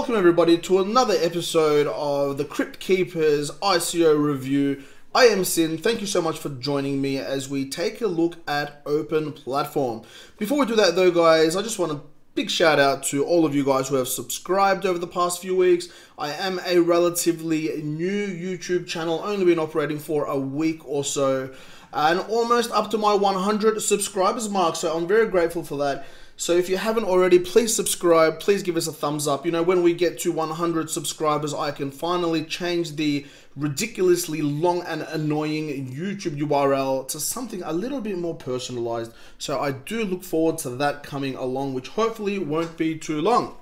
welcome everybody to another episode of the Crypt Keeper's ICO review. I am Sin. Thank you so much for joining me as we take a look at Open Platform. Before we do that though, guys, I just want to big shout out to all of you guys who have subscribed over the past few weeks. I am a relatively new YouTube channel, only been operating for a week or so, and almost up to my 100 subscribers mark, so I'm very grateful for that. So if you haven't already, please subscribe, please give us a thumbs up. You know, when we get to 100 subscribers, I can finally change the ridiculously long and annoying YouTube URL to something a little bit more personalized. So I do look forward to that coming along, which hopefully won't be too long.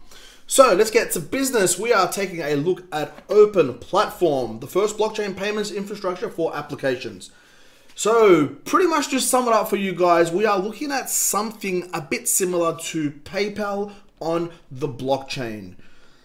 So let's get to business. We are taking a look at Open Platform, the first blockchain payments infrastructure for applications. So pretty much just sum it up for you guys, we are looking at something a bit similar to PayPal on the blockchain.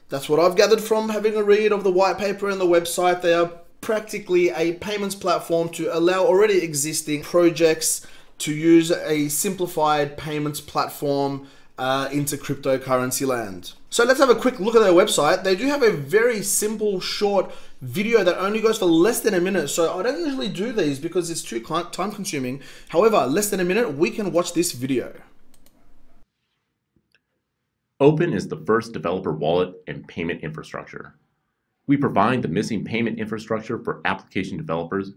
That's what I've gathered from having a read of the white paper and the website. They are practically a payments platform to allow already existing projects to use a simplified payments platform into cryptocurrency land. So let's have a quick look at their website. They do have a very simple, short video that only goes for less than a minute. So I don't usually do these because it's too time consuming. However, less than a minute, we can watch this video. Open is the first developer wallet and payment infrastructure. We provide the missing payment infrastructure for application developers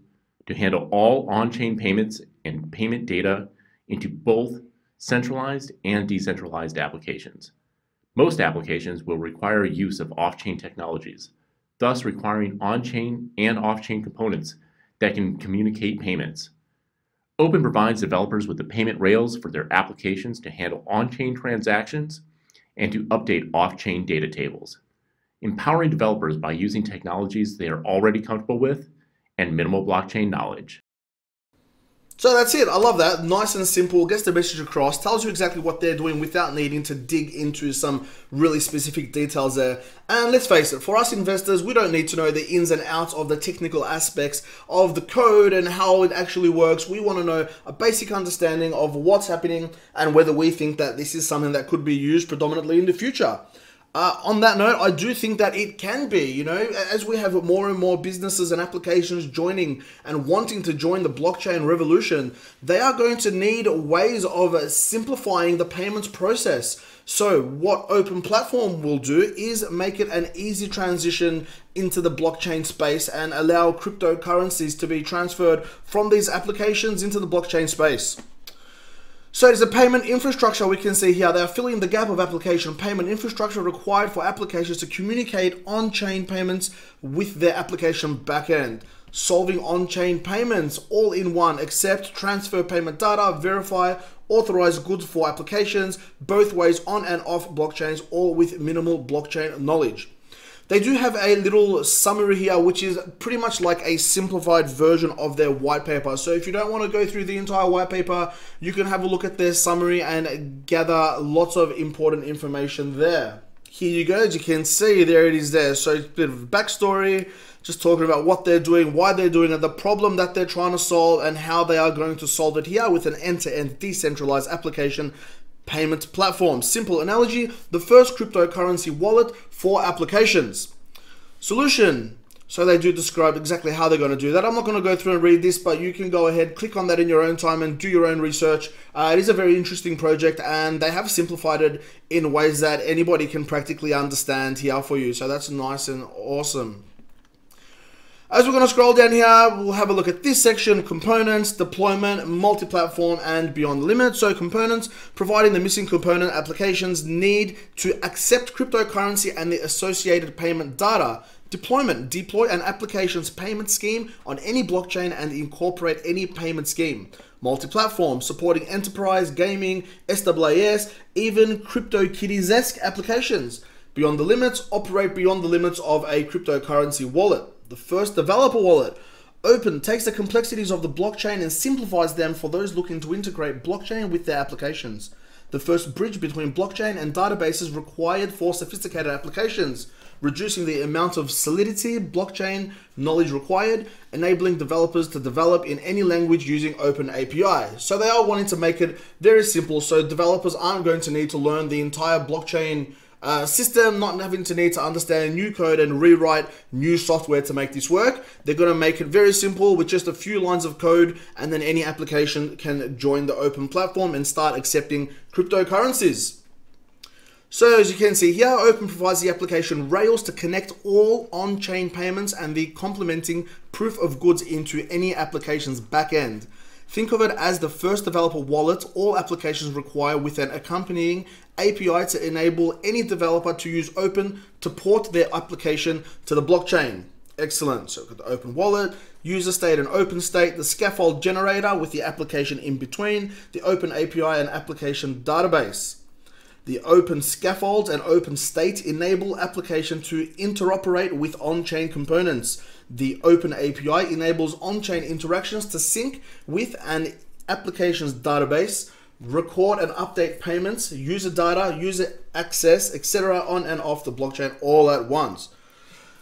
to handle all on-chain payments and payment data into both centralized and decentralized applications. Most applications will require use of off-chain technologies, thus requiring on-chain and off-chain components that can communicate payments. Open provides developers with the payment rails for their applications to handle on-chain transactions and to update off-chain data tables, empowering developers by using technologies they are already comfortable with and minimal blockchain knowledge. So that's it. I love that. Nice and simple, gets the message across, tells you exactly what they're doing without needing to dig into some really specific details there. And let's face it, for us investors, we don't need to know the ins and outs of the technical aspects of the code and how it actually works. We want to know a basic understanding of what's happening and whether we think that this is something that could be used predominantly in the future. On that note, I do think that it can be, you know, as we have more and more businesses and applications joining and wanting to join the blockchain revolution, they are going to need ways of simplifying the payments process. So what Open Platform will do is make it an easy transition into the blockchain space and allow cryptocurrencies to be transferred from these applications into the blockchain space. So there's a payment infrastructure we can see here. They are filling the gap of application payment infrastructure required for applications to communicate on-chain payments with their application backend. Solving on-chain payments all in one, accept, transfer payment data, verify, authorize goods for applications, both ways on and off blockchains, all with minimal blockchain knowledge. They do have a little summary here, which is pretty much like a simplified version of their white paper. So if you don't want to go through the entire white paper, you can have a look at their summary and gather lots of important information there. Here you go, as you can see, there it is there. So it's a bit of backstory, just talking about what they're doing, why they're doing it, the problem that they're trying to solve, and how they are going to solve it here with an end-to-end decentralized application payment platform. Simple analogy, the first cryptocurrency wallet for applications. Solution. So they do describe exactly how they're going to do that. I'm not going to go through and read this, but you can go ahead, click on that in your own time and do your own research. It is a very interesting project and they have simplified it in ways that anybody can practically understand here for you. So that's nice and awesome. As we're going to scroll down here, we'll have a look at this section: components, deployment, multi-platform, and beyond limit. So components, providing the missing component applications need to accept cryptocurrency and the associated payment data. Deployment, deploy an application's payment scheme on any blockchain and incorporate any payment scheme. Multi-platform, supporting enterprise, gaming, SaaS, even CryptoKitties-esque applications. Beyond the limits, operate beyond the limits of a cryptocurrency wallet. The first developer wallet. Open takes the complexities of the blockchain and simplifies them for those looking to integrate blockchain with their applications. The first bridge between blockchain and databases required for sophisticated applications, reducing the amount of solidity blockchain knowledge required, enabling developers to develop in any language using Open API. So they are wanting to make it very simple, so developers aren't going to need to learn the entire blockchain system, not having to need to understand new code and rewrite new software to make this work. They're going to make it very simple with just a few lines of code, and then any application can join the open platform and start accepting cryptocurrencies. So as you can see here, Open provides the application rails to connect all on-chain payments and the complementing proof of goods into any application's backend. Think of it as the first developer wallet all applications require, with an accompanying API to enable any developer to use Open to port their application to the blockchain. Excellent. So we've got the Open wallet, user state and open state, the scaffold generator with the application in between, the Open API and application database. The Open scaffold and open state enable application to interoperate with on-chain components. The Open API enables on-chain interactions to sync with an application's database, record and update payments, user data, user access, etc. on and off the blockchain all at once.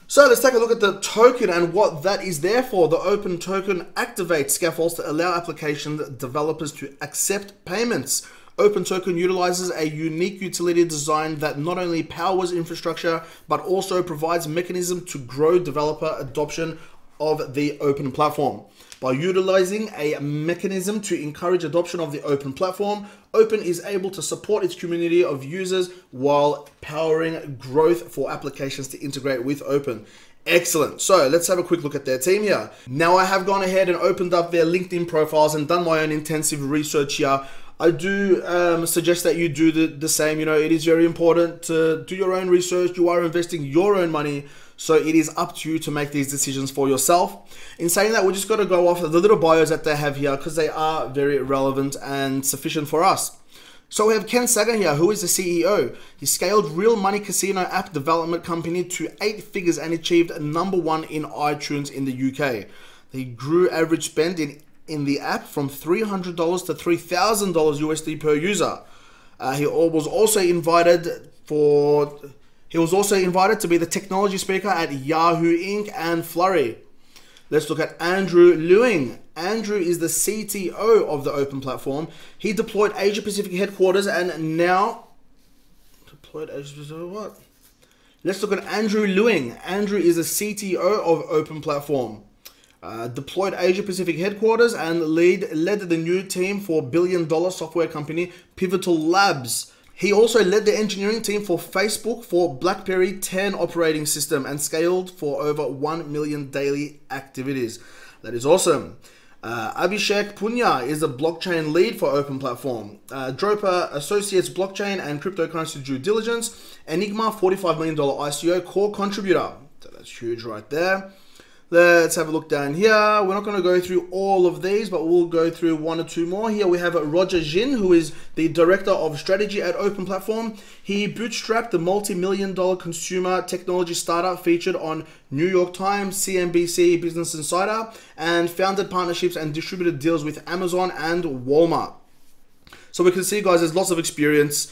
So let's take a look at the token and what that is there for. The Open token activates scaffolds to allow application developers to accept payments. Open token utilizes a unique utility design that not only powers infrastructure, but also provides mechanism to grow developer adoption of the Open platform. By utilizing a mechanism to encourage adoption of the Open platform, Open is able to support its community of users while powering growth for applications to integrate with Open. Excellent. So let's have a quick look at their team here. Now I have gone ahead and opened up their LinkedIn profiles and done my own intensive research here. I do suggest that you do the same. You know, it is very important to do your own research. You are investing your own money, so it is up to you to make these decisions for yourself. In saying that, we're just going to go off the little bios that they have here because they are very relevant and sufficient for us. So we have Ken Sagan here, who is the CEO. He scaled real money casino app development company to 8 figures and achieved #1 in iTunes in the UK. He grew average spend in the app from $300 to $3,000 USD per user. He was also invited to be the technology speaker at Yahoo Inc. and Flurry. Let's look at Andrew Lewing. Andrew is the CTO of the Open platform. He deployed Asia Pacific headquarters and now deployed Asia Pacific what? Let's look at Andrew Lewing. Andrew is the CTO of Open platform. Deployed Asia Pacific headquarters and led the new team for billion-dollar software company Pivotal Labs. He also led the engineering team for Facebook for BlackBerry 10 operating system and scaled for over 1 million daily activities. That is awesome. Abhishek Punya is the blockchain lead for Open platform. Dropa Associates blockchain and cryptocurrency due diligence. Enigma $45 million ICO core contributor. So that's huge right there. Let's have a look down here. We're not going to go through all of these, but we'll go through 1 or 2 more. Here we have Roger Jin, who is the Director of Strategy at Open Platform. He bootstrapped the multi-million-dollar consumer technology startup featured on New York Times, CNBC, Business Insider, and founded partnerships and distributed deals with Amazon and Walmart. So we can see, guys, there's lots of experience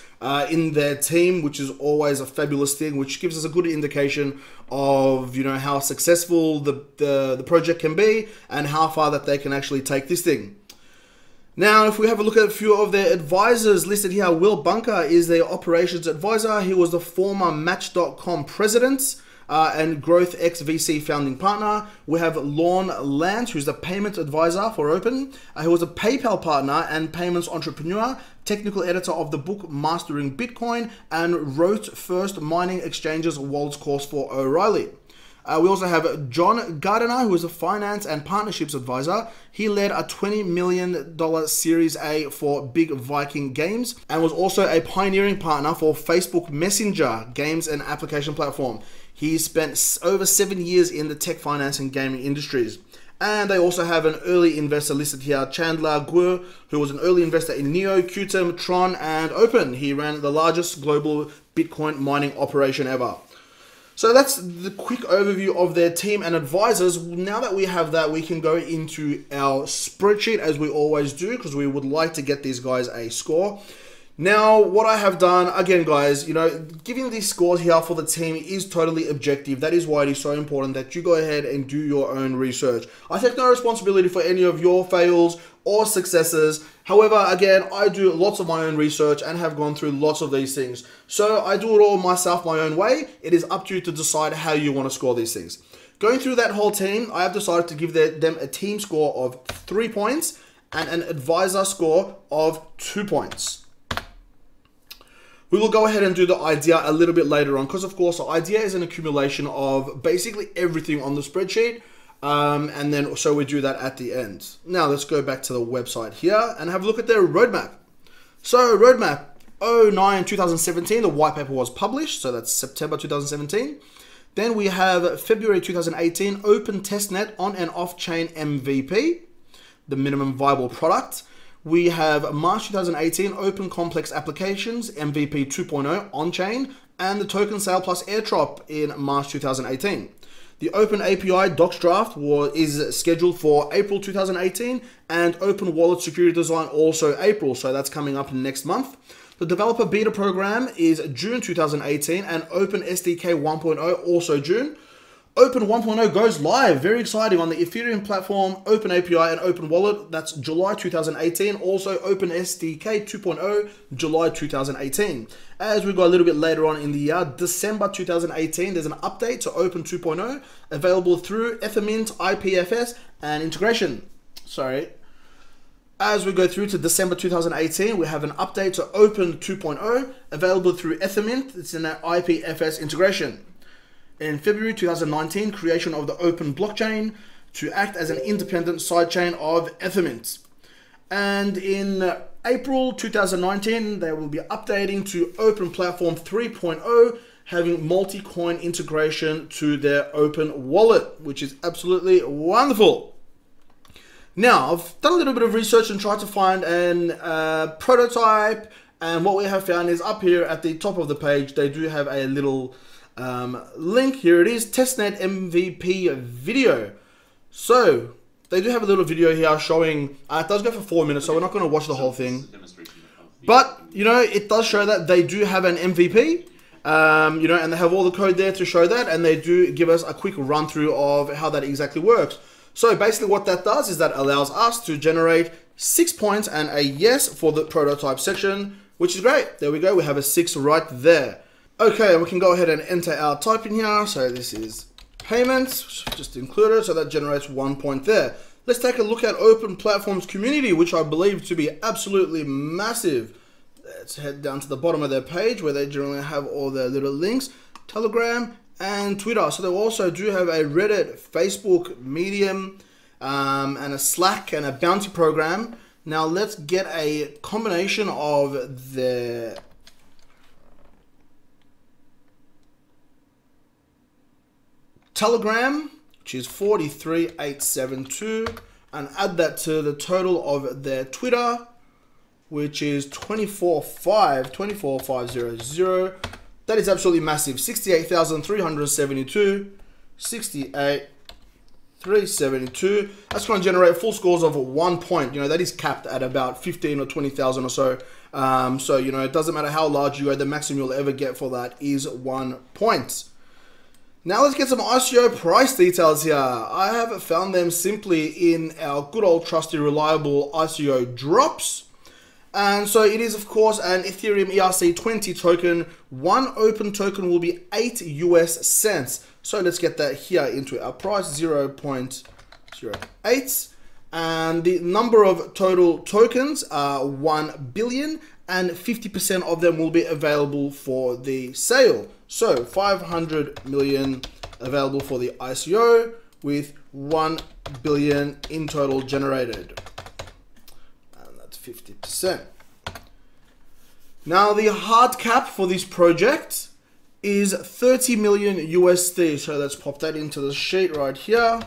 in their team, which is always a fabulous thing, which gives us a good indication of, you know, how successful the project can be and how far that they can actually take this thing. Now, if we have a look at a few of their advisors listed here, Will Bunker is their operations advisor. He was the former Match.com president and Growth X VC founding partner. We have Lorne Lant, who's the payment advisor for Open. He was a PayPal partner and payments entrepreneur, technical editor of the book Mastering Bitcoin, and wrote first mining exchanges wallets course for O'Reilly. We also have John Gardiner, who is a finance and partnerships advisor. He led a $20 million Series A for Big Viking Games and was also a pioneering partner for Facebook Messenger games and application platform. He spent over 7 years in the tech, finance, and gaming industries. And they also have an early investor listed here, Chandler Guo, who was an early investor in Neo, Qtum, Tron, and Open. He ran the largest global Bitcoin mining operation ever. So that's the quick overview of their team and advisors. Now that we have that, we can go into our spreadsheet as we always do, because we would like to get these guys a score. Now, what I have done, again, guys, you know, giving these scores here for the team is totally objective. That is why it is so important that you go ahead and do your own research. I take no responsibility for any of your fails or successes. However, again, I do lots of my own research and have gone through lots of these things. So I do it all myself, my own way. It is up to you to decide how you want to score these things. Going through that whole team, I have decided to give them a team score of 3 points and an advisor score of 2 points. We will go ahead and do the idea a little bit later on because, of course, the idea is an accumulation of basically everything on the spreadsheet. And then so we do that at the end. Now let's go back to the website here and have a look at their roadmap. So roadmap 09-2017, the white paper was published. So that's September 2017. Then we have February 2018, open testnet on and off-chain MVP, the minimum viable product. We have March 2018, Open Complex Applications, MVP 2.0 on-chain, and the token sale plus airdrop in March 2018. The Open API docs draft is scheduled for April 2018, and Open Wallet Security Design also April, so that's coming up next month. The Developer Beta Program is June 2018, and Open SDK 1.0 also June. Open 1.0 goes live, very exciting, on the Ethereum platform, Open API and Open Wallet. That's July 2018. Also Open SDK 2.0, July 2018. As we go a little bit later on in the year, December 2018, there's an update to Open 2.0 available through Ethermint, IPFS, and integration. As we go through to December 2018, we have an update to Open 2.0 available through Ethermint. It's in that IPFS integration. In February 2019, creation of the Open blockchain to act as an independent sidechain of Ethermint. And in April 2019, they will be updating to Open Platform 3.0, having multi-coin integration to their Open Wallet, which is absolutely wonderful. Now, I've done a little bit of research and tried to find an prototype, and what we have found is up here at the top of the page, they do have a little link. Here it is, testnet MVP video. So they do have a little video here showing, it does go for 4 minutes, so we're not going to watch the whole thing, but you know, it does show that they do have an MVP, you know, and they have all the code there to show that, and they do give us a quick run through of how that exactly works. So basically what that does is that allows us to generate 6 points and a yes for the prototype section, which is great. There we go, we have a 6 right there. Okay, we can go ahead and enter our type in here. So this is payments, just included, so that generates 1 point there. Let's take a look at Open Platforms community, which I believe to be absolutely massive. Let's head down to the bottom of their page where they generally have all their little links, Telegram and Twitter. So they also do have a Reddit, Facebook, Medium, and a Slack and a bounty program. Now let's get a combination of their Telegram, which is 43,872, and add that to the total of their Twitter, which is 24,500. That is absolutely massive. 68,372, 68,372. That's going to generate full scores of 1 point. You know, that is capped at about 15 or 20,000 or so. So, you know, it doesn't matter how large you go, the maximum you'll ever get for that is 1 point. Now let's get some ICO price details here. I have found them simply in our good old trusty reliable ICO drops. And so it is, of course, an Ethereum ERC20 token. One open token will be 8 US cents. So let's get that here into our price, 0.08. And the number of total tokens are 1 billion, and 50% of them will be available for the sale. So 500 million available for the ICO with 1 billion in total generated. And that's 50%. Now the hard cap for this project is 30 million USD. So let's pop that into the sheet right here.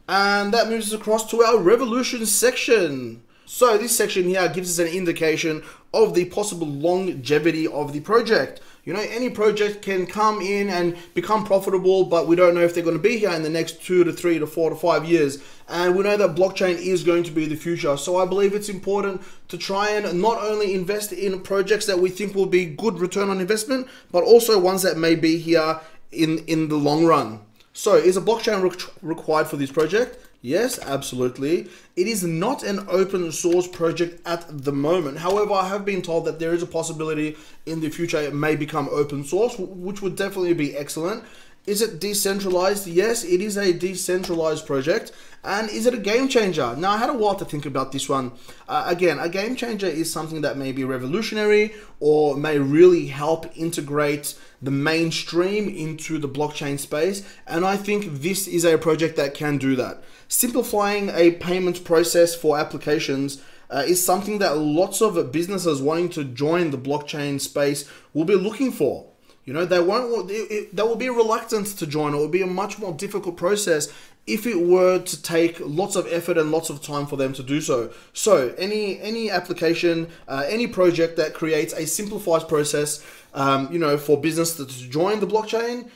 And that moves us across to our Revolution section. So this section here gives us an indication of the possible longevity of the project. You know, any project can come in and become profitable, but we don't know if they're going to be here in the next 2 to 3 to 4 to 5 years. And we know that blockchain is going to be the future. So I believe it's important to try and not only invest in projects that we think will be good return on investment, but also ones that may be here in the long run. So is a blockchain required for this project? Yes, absolutely. It is not an open source project at the moment. However, I have been told that there is a possibility in the future it may become open source, which would definitely be excellent. Is it decentralized? Yes, it is a decentralized project. And is it a game changer? Now, I had a while to think about this one. Again, a game changer is something that may be revolutionary or may really help integrate the mainstream into the blockchain space. And I think this is a project that can do that. Simplifying a payment process for applications is something that lots of businesses wanting to join the blockchain space will be looking for. You know, there will be a reluctance to join. It will be a much more difficult process if it were to take lots of effort and lots of time for them to do so. So any application, any project that creates a simplified process, you know, for business to join the blockchain,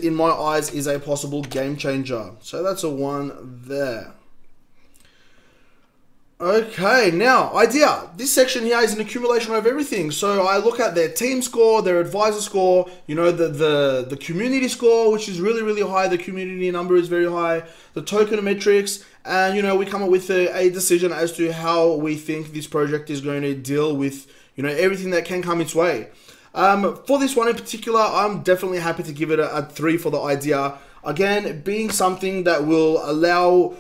in my eyes, is a possible game changer. So that's a 1 there. Okay, now idea. This section here is an accumulation of everything. So I look at their team score, their advisor score, you know, the community score, which is really, really high. The community number is very high. The token metrics, and you know, we come up with a decision as to how we think this project is going to deal with, you know, everything that can come its way. For this one in particular, I'm definitely happy to give it a 3 for the idea. Again, being something that will allow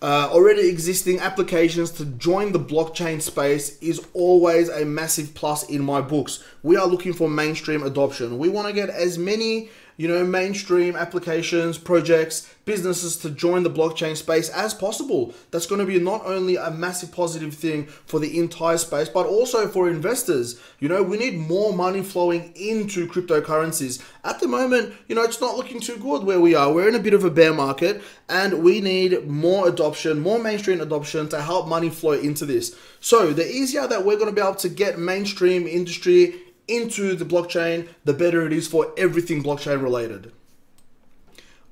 already existing applications to join the blockchain space is always a massive plus in my books. We are looking for mainstream adoption. We want to get as many, you know, mainstream applications, projects, businesses to join the blockchain space as possible. That's going to be not only a massive positive thing for the entire space, but also for investors. You know, we need more money flowing into cryptocurrencies. At the moment, you know, it's not looking too good where we are. We're in a bit of a bear market, and we need more adoption, more mainstream adoption to help money flow into this. So the easier that we're going to be able to get mainstream industry into the blockchain, the better it is for everything blockchain related.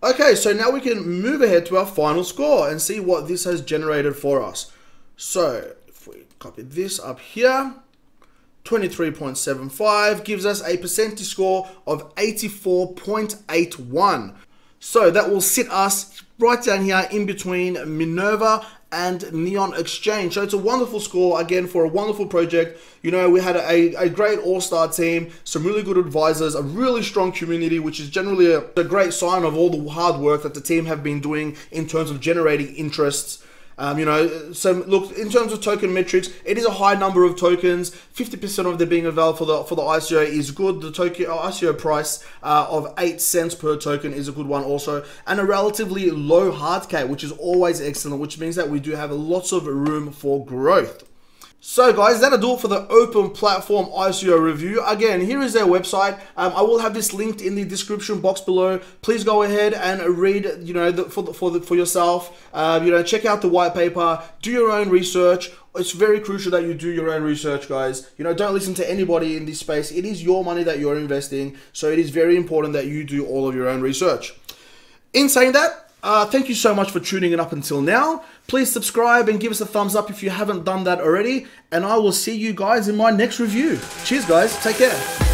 Okay, so now we can move ahead to our final score and see what this has generated for us. So if we copy this up here, 23.75 gives us a percentage score of 84.81. So that will sit us right down here in between Minerva and Neon Exchange. So it's a wonderful score, again, for a wonderful project. You know, we had a great all-star team, some really good advisors, a really strong community, which is generally a great sign of all the hard work that the team have been doing in terms of generating interests. You know, so look, in terms of token metrics, it is a high number of tokens. 50% of them being available for the ICO is good. The token ICO price of 8 cents per token is a good one also, and a relatively low hard cap, which is always excellent, which means that we do have lots of room for growth. So guys, that'll do it for the open platform ICO review. Again, here is their website. I will have this linked in the description box below. Please go ahead and read, you know, for yourself. You know, check out the white paper, do your own research. It's very crucial that you do your own research, guys. You know, don't listen to anybody in this space. It is your money that you're investing, so it is very important that you do all of your own research. In saying that, thank you so much for tuning in up until now. Please subscribe and give us a thumbs up if you haven't done that already. And I will see you guys in my next review. Cheers, guys. Take care.